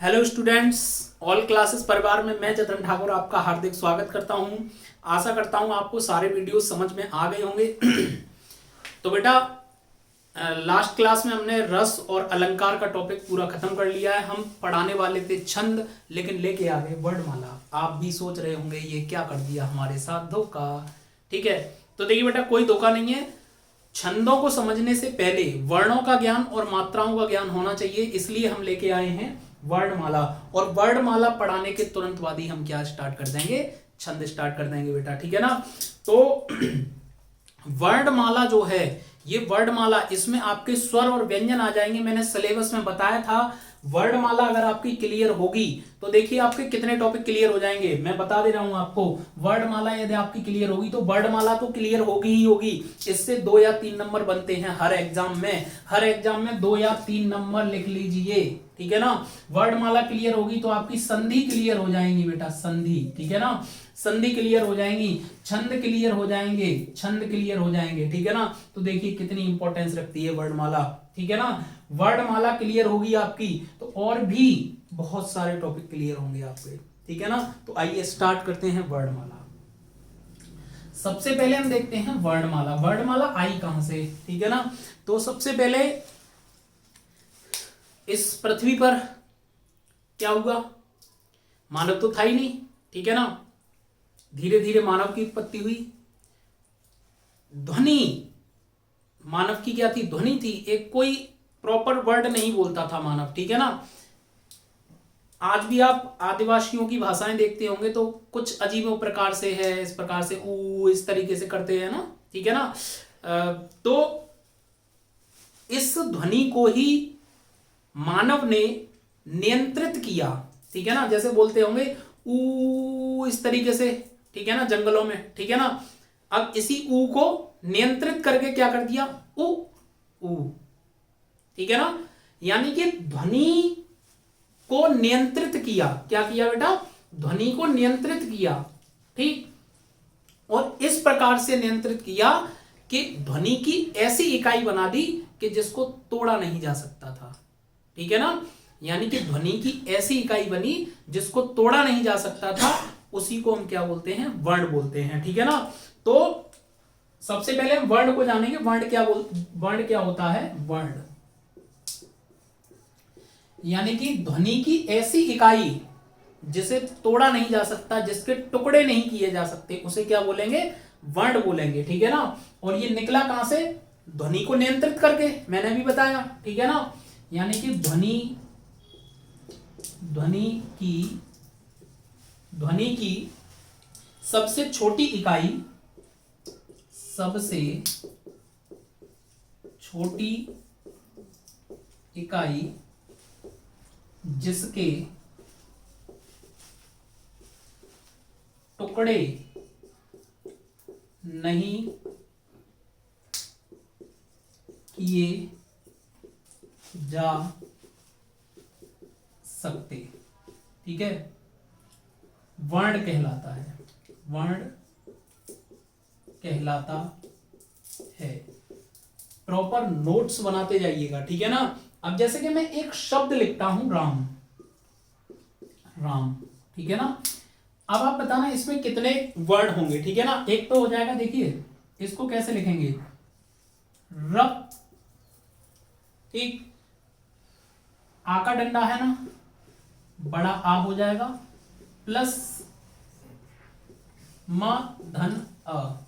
Hello students, all classes परिवार में मैं जतन ठाकुर आपका हार्दिक स्वागत करता हूं। आशा करता हूं आपको सारे वीडियो समझ में आ गए होंगे। तो बेटा, लास्ट क्लास में हमने रस और अलंकार का टॉपिक पूरा खत्म कर लिया है। हम पढ़ाने वाले थे छंद, लेकिन लेके आ गए वर्णमाला। आप भी सोच रहे होंगे ये क्या कर दिया हमारे साथ, धोखा। ठीक है, तो देखिए बेटा, कोई धोखा नहीं है। छंदों को समझने से पहले वर्णों का ज्ञान और मात्राओं का ज्ञान होना चाहिए, इसलिए हम लेके आए हैं वर्णमाला। और वर्णमाला पढ़ाने के तुरंत बाद ही हम क्या स्टार्ट कर देंगे, छंद स्टार्ट कर देंगे बेटा। ठीक है ना। तो वर्णमाला जो है, ये वर्णमाला, इसमें आपके स्वर और व्यंजन आ जाएंगे। मैंने सिलेबस में बताया था वर्णमाला अगर आपकी क्लियर होगी तो देखिए आपके कितने टॉपिक क्लियर हो जाएंगे। मैं बता दे रहा हूं आपको, वर्णमाला यदि आपकी क्लियर होगी तो वर्णमाला तो क्लियर होगी ही होगी। इससे 2 या 3 नंबर बनते हैं हर एग्जाम में। हर एग्जाम में 2 या 3 नंबर लिख लीजिए। ठीक है ना। वर्णमाला क्लियर होगी तो आपकी संधि क्लियर हो जाएंगी बेटा, संधि। ठीक है ना, संधि क्लियर हो जाएंगी, छंद क्लियर हो जाएंगे, छंद क्लियर हो जाएंगे। ठीक है ना। तो देखिए कितनी इंपॉर्टेंस रखती है वर्णमाला। ठीक है ना, वर्णमाला क्लियर होगी आपकी तो और भी बहुत सारे टॉपिक क्लियर होंगे आपके। ठीक है ना। तो आइए स्टार्ट करते हैं वर्णमाला। सबसे पहले हम देखते हैं वर्णमाला। वर्णमाला आई कहां से? ठीक है ना। तो सबसे पहले इस पृथ्वी पर क्या हुआ? मानव तो था ही नहीं। ठीक है ना। धीरे धीरे मानव की उत्पत्ति हुई। ध्वनि मानव की क्या थी? ध्वनि थी। एक कोई प्रॉपर वर्ड नहीं बोलता था मानव। ठीक है ना। आज भी आप आदिवासियों की भाषाएं देखते होंगे तो कुछ अजीब प्रकार से है, इस प्रकार से ऊ इस तरीके से करते हैं ना। ठीक है ना। तो इस ध्वनि को ही मानव ने नियंत्रित किया। ठीक है ना, जैसे बोलते होंगे ऊ इस तरीके से। ठीक है ना, जंगलों में। ठीक है ना। अब इसी ऊ को नियंत्रित करके क्या कर दिया? ऊ ऊ। ठीक है ना, यानी कि ध्वनि को नियंत्रित किया। क्या किया बेटा? ध्वनि को नियंत्रित किया। ठीक, और इस प्रकार से नियंत्रित किया कि ध्वनि की ऐसी इकाई बना दी कि जिसको तोड़ा नहीं जा सकता था। ठीक है ना, यानी कि ध्वनि की ऐसी इकाई बनी जिसको तोड़ा नहीं जा सकता था, उसी को हम क्या बोलते हैं? वर्ण बोलते हैं। ठीक है ना। तो सबसे पहले हम वर्ण को जानेंगे। वर्ण क्या होता है? वर्ण यानी कि ध्वनि की ऐसी इकाई जिसे तोड़ा नहीं जा सकता, जिसके टुकड़े नहीं किए जा सकते, उसे क्या बोलेंगे? वर्ण बोलेंगे। ठीक है ना। और ये निकला कहां से? ध्वनि को नियंत्रित करके, मैंने भी बताया। ठीक है ना, यानी कि ध्वनि की सबसे छोटी इकाई, सबसे छोटी इकाई जिसके टुकड़े नहीं किए जा सकते, ठीक है, वर्ण कहलाता है। वर्ण कहलाता है। प्रॉपर नोट्स बनाते जाइएगा। ठीक है ना। अब जैसे कि मैं एक शब्द लिखता हूं, राम। राम। ठीक है ना। अब आप बताना इसमें कितने वर्ड होंगे। ठीक है ना। एक तो हो जाएगा, देखिए इसको कैसे लिखेंगे? र। ठीक, आ का डंडा है ना, बड़ा आ हो जाएगा, प्लस म धन अ।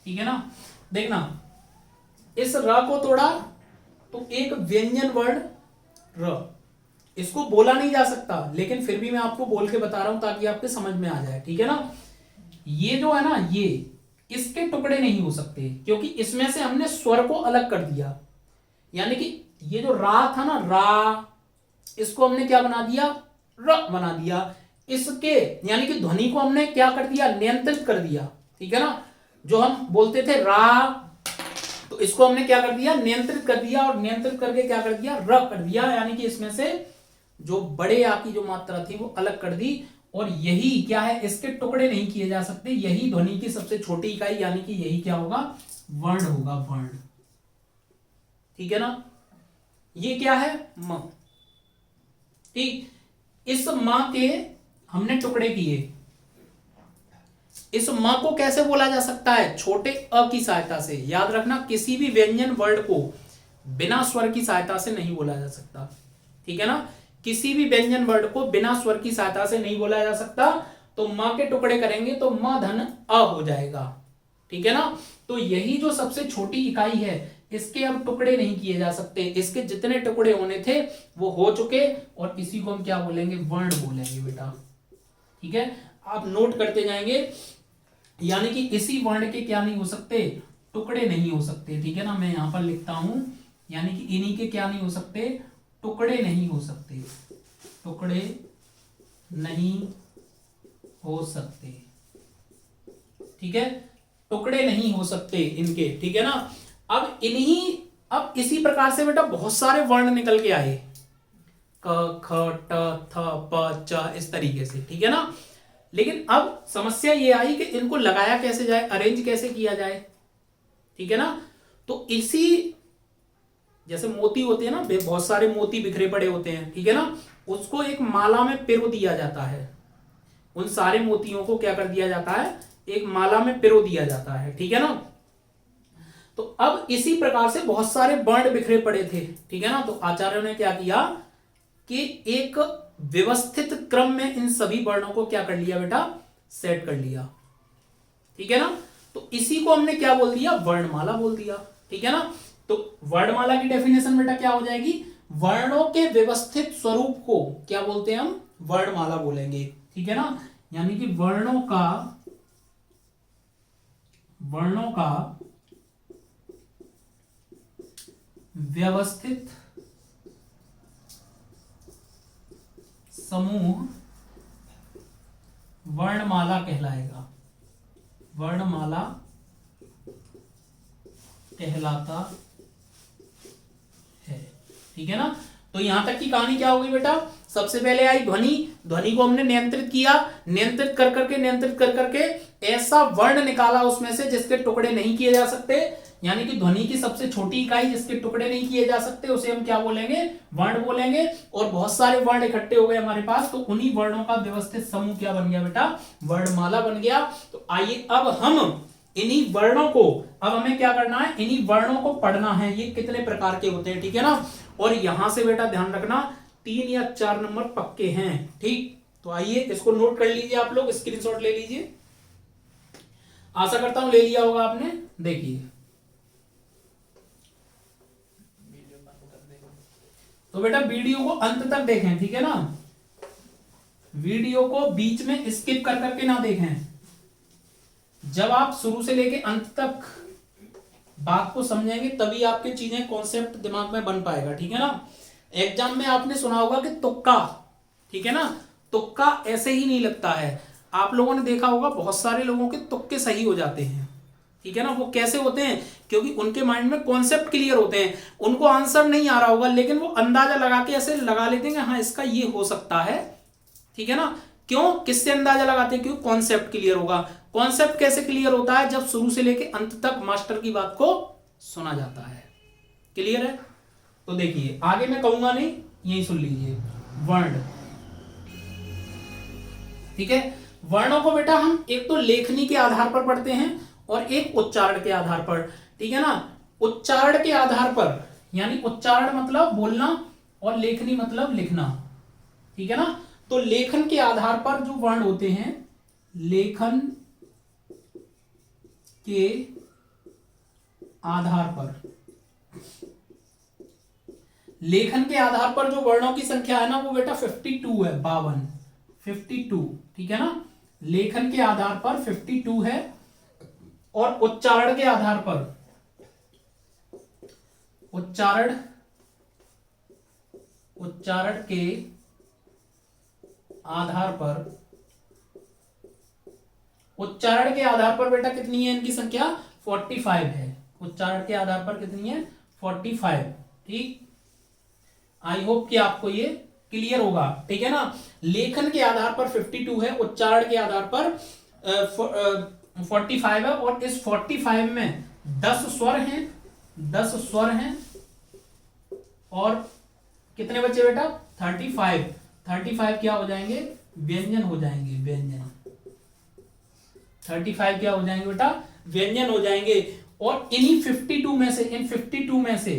ठीक है ना। देखना, इस र को तोड़ा तो एक व्यंजन वर्ड र, इसको बोला नहीं जा सकता, लेकिन फिर भी मैं आपको बोल के बता रहा हूं ताकि आपके समझ में आ जाए। ठीक है ना। ये जो है ना, ये इसके टुकड़े नहीं हो सकते क्योंकि इसमें से हमने स्वर को अलग कर दिया। यानी कि ये जो रा था ना, रा, इसको हमने क्या बना दिया? र बना दिया। इसके यानी कि ध्वनि को हमने क्या कर दिया? नियंत्रित कर दिया। ठीक है ना। जो हम बोलते थे रा, तो इसको हमने क्या कर दिया? नियंत्रित कर दिया। और नियंत्रित करके क्या कर दिया? र कर दिया। यानी कि इसमें से जो बड़े आ की जो मात्रा थी वो अलग कर दी। और यही क्या है? इसके टुकड़े नहीं किए जा सकते। यही ध्वनि की सबसे छोटी इकाई, यानी कि यही क्या होगा? वर्ण होगा, वर्ण। ठीक है ना। ये क्या है? म। ठीक, इस मां के हमने टुकड़े किए, इस म को कैसे बोला जा सकता है? छोटे अ की सहायता से। याद रखना, किसी भी व्यंजन वर्ड को बिना स्वर की सहायता से नहीं बोला जा सकता, ठीक है ना। किसी भी व्यंजन वर्ड को बिना स्वर की सहायता से नहीं बोला जा सकता। तो म के टुकड़े करेंगे तो म धन अ हो जाएगा, ठीक है ना। तो यही जो सबसे छोटी इकाई है, इसके अब टुकड़े नहीं किए जा सकते। इसके जितने टुकड़े होने थे वो हो चुके, और इसी को हम क्या बोलेंगे? वर्ण बोलेंगे बेटा, ठीक है। आप नोट करते जाएंगे, यानी कि इसी वर्ण के क्या नहीं हो सकते? टुकड़े नहीं हो सकते, ठीक है ना। मैं यहां पर लिखता हूं, यानी कि इन्हीं के क्या नहीं हो सकते? टुकड़े नहीं हो सकते, टुकड़े नहीं हो सकते, ठीक है। टुकड़े नहीं हो सकते इनके, ठीक है ना। अब इसी प्रकार से बेटा बहुत सारे वर्ण निकल के आए, क ख ट थ प च, इस तरीके से, ठीक है ना। लेकिन अब समस्या ये आई कि इनको लगाया कैसे जाए, अरेंज कैसे किया जाए, ठीक है ना। तो इसी जैसे मोती होते हैं ना, बहुत सारे मोती बिखरे पड़े होते हैं, ठीक है ना, उसको एक माला में पिरो दिया जाता है। उन सारे मोतियों को क्या कर दिया जाता है? एक माला में पिरो दिया जाता है, ठीक है ना। तो अब इसी प्रकार से बहुत सारे वर्ण बिखरे पड़े थे, ठीक है ना। तो आचार्यों ने क्या किया कि एक व्यवस्थित क्रम में इन सभी वर्णों को क्या कर लिया बेटा? सेट कर लिया, ठीक है ना। तो इसी को हमने क्या बोल दिया? वर्णमाला बोल दिया, ठीक है ना। तो वर्णमाला की डेफिनेशन बेटा क्या हो जाएगी? वर्णों के व्यवस्थित स्वरूप को क्या बोलते हैं हम? वर्णमाला बोलेंगे, ठीक है ना। यानी कि वर्णों का व्यवस्थित समूह वर्णमाला कहलाएगा, वर्णमाला कहलाता है, ठीक है ना। तो यहां तक की कहानी क्या होगी बेटा? सबसे पहले आई ध्वनि, ध्वनि को हमने नियंत्रित किया, नियंत्रित कर करके ऐसा वर्ण निकाला उसमें से जिसके टुकड़े नहीं किए जा सकते, यानी कि ध्वनि की सबसे छोटी इकाई जिसके टुकड़े नहीं किए जा सकते उसे हम क्या बोलेंगे? वर्ण बोलेंगे। और बहुत सारे वर्ण इकट्ठे हो गए हमारे पास, तो उन्हीं वर्णों का व्यवस्थित समूह क्या बन गया बेटा? वर्णमाला बन गया। तो आइए अब हम इन्हीं वर्णों को, अब हमें क्या करना है? इन्हीं वर्णों को पढ़ना है, ये कितने प्रकार के होते हैं, ठीक है ना। और यहां से बेटा ध्यान रखना 3 या 4 नंबर पक्के हैं, ठीक। तो आइए इसको नोट कर लीजिए, आप लोग स्क्रीनशॉट ले लीजिए, आशा करता हूं ले लिया होगा आपने। देखिए तो बेटा वीडियो को अंत तक देखें, ठीक है ना। वीडियो को बीच में स्किप कर करके ना देखें। जब आप शुरू से लेके अंत तक बात को समझेंगे तभी आपके चीजें कॉन्सेप्ट दिमाग में बन पाएगा, ठीक है ना। एग्जाम में आपने सुना होगा कि तुक्का, ठीक है ना, तुक्का ऐसे ही नहीं लगता है। आप लोगों ने देखा होगा बहुत सारे लोगों के तुक्के सही हो जाते हैं, ठीक है ना। वो कैसे होते हैं? क्योंकि उनके माइंड में कॉन्सेप्ट क्लियर होते हैं, उनको आंसर नहीं आ रहा होगा लेकिन वो अंदाजा लगा के ऐसे लगा लेते हैं हाँ इसका ये हो सकता है, ठीक है ना। क्यों? किससे अंदाजा लगाते हैं? क्योंकि कॉन्सेप्ट क्लियर होगा। कॉन्सेप्ट कैसे क्लियर होता है? जब शुरू से लेके अंत तक मास्टर की बात को सुना जाता है। क्लियर है? तो देखिए आगे मैं कहूंगा नहीं, यही सुन लीजिए। वर्ण, ठीक है। वर्णों को बेटा हम एक तो लेखनी के आधार पर पढ़ते हैं और एक उच्चारण के आधार पर, ठीक है ना। उच्चारण के आधार पर, यानी उच्चारण मतलब बोलना और लेखनी मतलब लिखना, ठीक है ना। तो लेखन के आधार पर जो वर्ण होते हैं, लेखन के आधार पर, लेखन के आधार पर जो वर्णों की संख्या है ना वो बेटा 52 है, 52, ठीक है ना। लेखन के आधार पर 52 है और उच्चारण के आधार पर, उच्चारण के आधार पर, उच्चारण के आधार पर बेटा कितनी है इनकी संख्या? 45 है। उच्चारण के आधार पर कितनी है? 45, ठीक। आई होप कि आपको ये क्लियर होगा, ठीक है ना। लेखन के आधार पर 52 है, उच्चारण के आधार पर 45 है, और इस 45 में 10 स्वर हैं, 10 स्वर हैं, और कितने बच्चे बेटा? 35। 35 क्या हो जाएंगे, व्यंजन हो जाएंगे, व्यंजन। 35 क्या हो जाएंगे बेटा, व्यंजन हो जाएंगे। और इन्हीं 52 में से, इन 52 में से,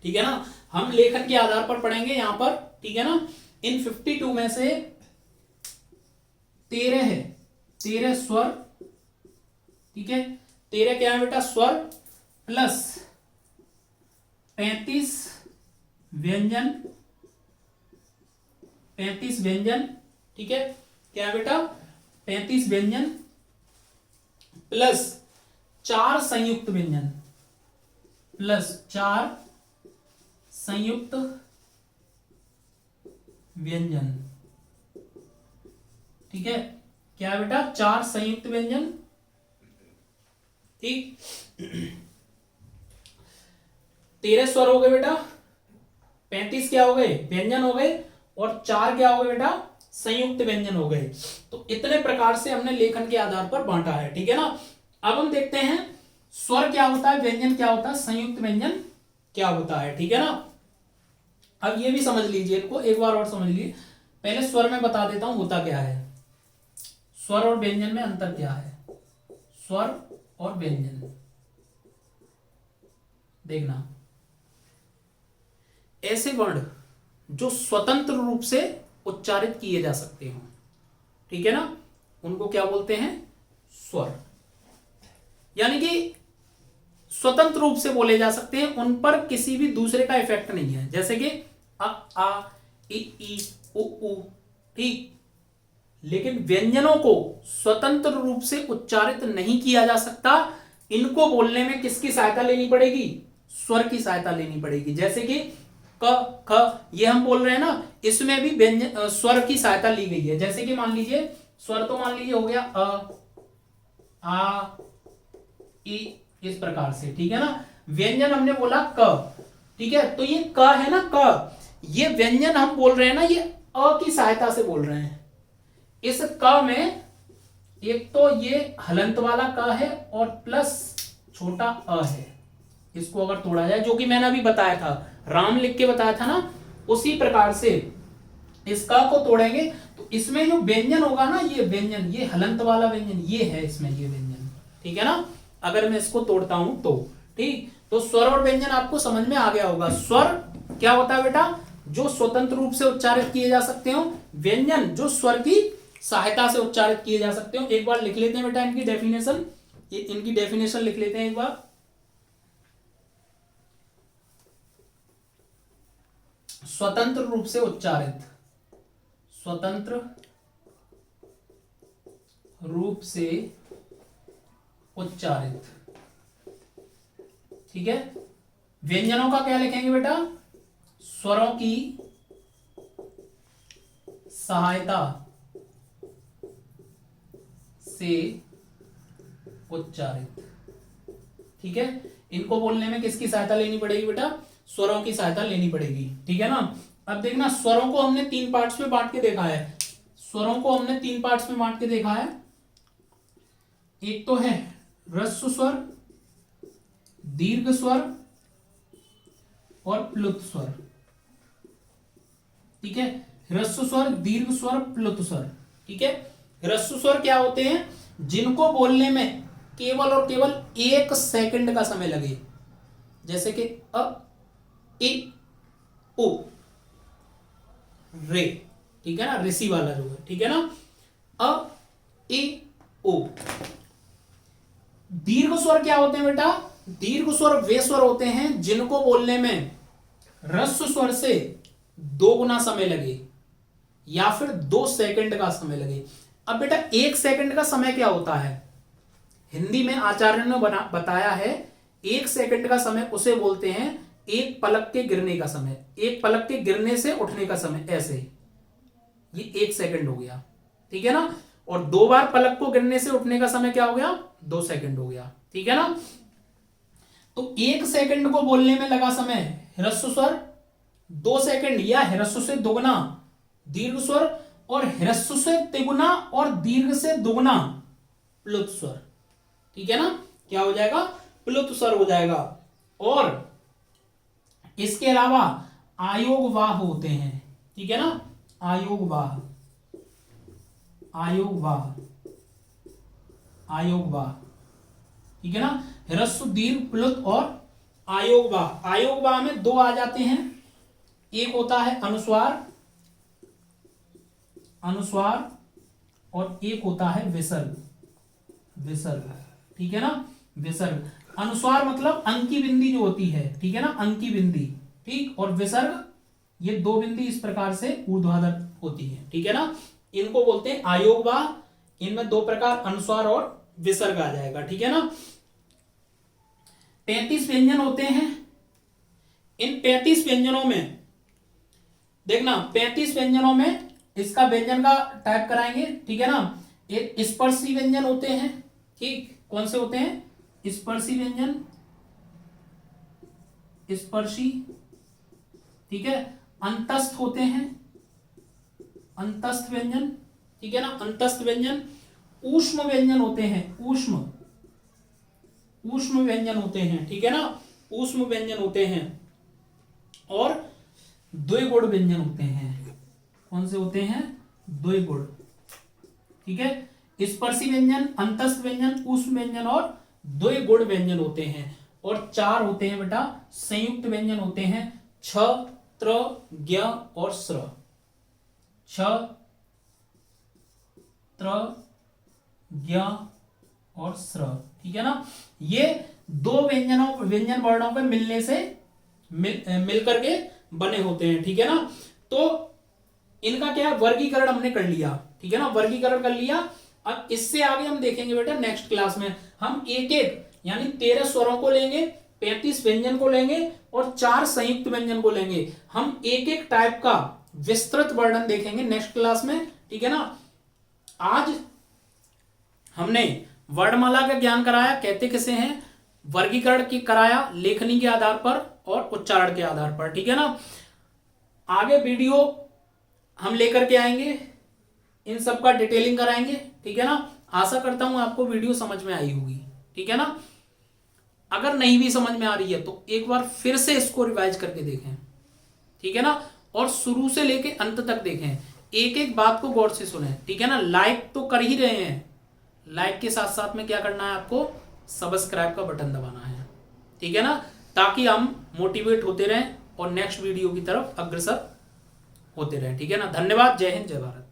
ठीक है ना, हम लेखन के आधार पर पढ़ेंगे यहां पर, ठीक है ना। इन 52 में से 13 है, 13 स्वर, ठीक है, 13 क्या है बेटा, स्वर, प्लस 35 व्यंजन, 35 व्यंजन, ठीक है, क्या है बेटा, 35 व्यंजन प्लस 4 संयुक्त व्यंजन, प्लस 4 संयुक्त व्यंजन, ठीक है, क्या है बेटा, 4 संयुक्त व्यंजन, ठीक। 13 स्वर हो गए बेटा, 35 क्या हो गए, व्यंजन हो गए, और 4 क्या हो गए बेटा, संयुक्त व्यंजन हो गए। तो इतने प्रकार से हमने लेखन के आधार पर बांटा है, ठीक है ना। अब हम देखते हैं स्वर क्या होता है, व्यंजन क्या होता है, संयुक्त व्यंजन क्या होता है, ठीक है ना। अब ये भी समझ लीजिए, इनको एक बार और समझ लीजिए। पहले स्वर में बता देता हूं होता क्या है, स्वर और व्यंजन में अंतर क्या है। स्वर और व्यंजन देखना, ऐसे वर्ण जो स्वतंत्र रूप से उच्चारित किए जा सकते हो, ठीक है ना, उनको क्या बोलते हैं, स्वर। यानी कि स्वतंत्र रूप से बोले जा सकते हैं, उन पर किसी भी दूसरे का इफेक्ट नहीं है। जैसे कि अ, आ, ई, उ, ठीक। लेकिन व्यंजनों को स्वतंत्र रूप से उच्चारित नहीं किया जा सकता, इनको बोलने में किसकी सहायता लेनी पड़ेगी, स्वर की सहायता लेनी पड़ेगी। जैसे कि क, ख, ये हम बोल रहे हैं ना, इसमें भी व्यंजन स्वर की सहायता ली गई है। जैसे कि मान लीजिए स्वर तो मान लीजिए हो गया अ, आ, ई, इस प्रकार से, ठीक है ना। व्यंजन हमने बोला क, ठीक है, तो ये क है ना, क, ये व्यंजन हम बोल रहे हैं ना, ये अ की सहायता से बोल रहे हैं। इस क में एक तो ये हलंत वाला क है और प्लस छोटा अ है। इसको अगर तोड़ा जाए, जो कि मैंने अभी बताया था, राम लिख के बताया था ना, उसी प्रकार से इस क को तोड़ेंगे तो इसमें जो व्यंजन होगा ना, ये व्यंजन, ये हलंत वाला व्यंजन ये है इसमें, ये व्यंजन, ठीक है ना। अगर मैं इसको तोड़ता हूं तो, ठीक, तो स्वर और व्यंजन आपको समझ में आ गया होगा। स्वर क्या होता है बेटा, जो स्वतंत्र रूप से उच्चारित किए जा सकते हो, व्यंजन जो स्वर की सहायता से उच्चारित किए जा सकते हो। एक बार लिख लेते हैं बेटा इनकी डेफिनेशन, इनकी डेफिनेशन लिख लेते हैं एक बार। स्वतंत्र रूप से उच्चारित, स्वतंत्र रूप से उच्चारित, ठीक है। व्यंजनों का क्या लिखेंगे बेटा, स्वरों की सहायता से उच्चारित, ठीक है। इनको बोलने में किसकी सहायता लेनी पड़ेगी बेटा, स्वरों की सहायता लेनी पड़ेगी, ठीक है ना। अब देखना, स्वरों को हमने 3 पार्ट्स में बांट के देखा है, स्वरों को हमने 3 पार्ट्स में बांट के देखा है। एक तो है ह्रस्व स्वर, दीर्घ स्वर और प्लुत स्वर, ठीक है। ह्रस्व स्वर, दीर्घ स्वर, प्लुत स्वर, ठीक है। ह्रस्व स्वर क्या होते हैं, जिनको बोलने में केवल और केवल 1 सेकंड का समय लगे। जैसे कि अ, इ, उ, रे, ठीक है ना, ऋषि वाला जो है, ठीक है ना, अ, इ, उ। दीर्घ स्वर क्या होते हैं बेटा, दीर्घ स्वर वे स्वर होते हैं जिनको बोलने में ह्रस्व स्वर से 2 गुना समय लगे या फिर 2 सेकंड का समय लगे। अब बेटा 1 सेकंड का समय क्या होता है, हिंदी में आचार्य ने बताया है 1 सेकंड का समय उसे बोलते हैं एक पलक के गिरने का समय, एक पलक के गिरने से उठने का समय, ऐसे ये 1 सेकंड हो गया, ठीक है ना। और 2 बार पलक को गिरने से उठने का समय क्या हो गया, 2 सेकंड हो गया, ठीक है ना। तो 1 सेकंड को बोलने में लगा समय ह्रस्व स्वर 2 सेकंड या ह्रस्व से दोगुना दीर्घ स्वर, और ह्रस्व से तिगुना और दीर्घ से दुगुना प्लुत स्वर, ठीक है ना। क्या हो जाएगा, प्लुत स्वर हो जाएगा। और इसके अलावा आयोग वाह होते हैं, ठीक है ना, आयोगवाह, आयोगवाह, आयोगवाह, ठीक है ना। ह्रस्व दीर्घ प्लुत और आयोगवाह। आयोगवाह में दो आ जाते हैं, एक होता है अनुस्वार, अनुस्वार, और एक होता है विसर्ग, विसर्ग, ठीक है ना। विसर्ग, अनुस्वार मतलब अंकी बिंदी जो होती है, ठीक है ना, अंकी बिंदी, ठीक। और विसर्ग, ये दो बिंदी इस प्रकार से ऊर्ध्वाधर होती है, ठीक है ना। इनको बोलते हैं आयोगवाह। इनमें दो प्रकार अनुस्वार और विसर्ग आ जाएगा, ठीक है ना। 35 व्यंजन होते हैं। इन 35 व्यंजनों में देखना, 35 व्यंजनों में इसका व्यंजन का टाइप कराएंगे, ठीक है ना। एक स्पर्शी व्यंजन होते हैं, ठीक। कौन से होते हैं? स्पर्शी व्यंजन, स्पर्शी, ठीक है। अंतस्थ होते हैं, अंतस्थ व्यंजन, ठीक है ना, अंतस्थ व्यंजन। ऊष्म व्यंजन होते हैं, ऊष्म, ऊष्म व्यंजन होते हैं, ठीक है ना, ऊष्म व्यंजन होते हैं। और द्विगुण व्यंजन होते हैं। कौन से होते हैं? द्विगुण, ठीक है। स्पर्शी व्यंजन, अंतस्थ व्यंजन, ऊष्म व्यंजन और द्विगुण व्यंजन होते हैं। और चार होते हैं बेटा संयुक्त व्यंजन होते हैं, छ, त्र, ज्ञ और स्र। छ, त्र, ज्ञ और स्र, ठीक है ना। ये दो व्यंजन वर्णों पे मिलने से मिल करके बने होते हैं, ठीक है ना। तो इनका क्या वर्गीकरण हमने कर लिया, ठीक है ना, वर्गीकरण कर लिया। अब इससे आगे हम देखेंगे बेटा नेक्स्ट क्लास में, हम एक एक यानी 13 स्वरों को लेंगे, 35 व्यंजन को लेंगे और 4 संयुक्त व्यंजन को लेंगे। हम एक एक टाइप का विस्तृत वर्णन देखेंगे नेक्स्ट क्लास में, ठीक है ना। आज हमने वर्णमाला का ज्ञान कराया, कहते किसे हैं, वर्गीकरण की कराया, लेखनी के आधार पर और उच्चारण के आधार पर, ठीक है ना। आगे वीडियो हम लेकर के आएंगे, इन सब का डिटेलिंग कराएंगे, ठीक है ना। आशा करता हूं आपको वीडियो समझ में आई होगी, ठीक है ना। अगर नहीं भी समझ में आ रही है तो एक बार फिर से इसको रिवाइज करके देखें, ठीक है ना। और शुरू से लेके अंत तक देखें, एक एक बात को गौर से सुने, ठीक है ना। लाइक तो कर ही रहे हैं, लाइक के साथ साथ में क्या करना है आपको, सब्सक्राइब का बटन दबाना है, ठीक है ना, ताकि हम मोटिवेट होते रहें और नेक्स्ट वीडियो की तरफ अग्रसर होते रहें, ठीक है ना। धन्यवाद। जय हिंद, जय भारत।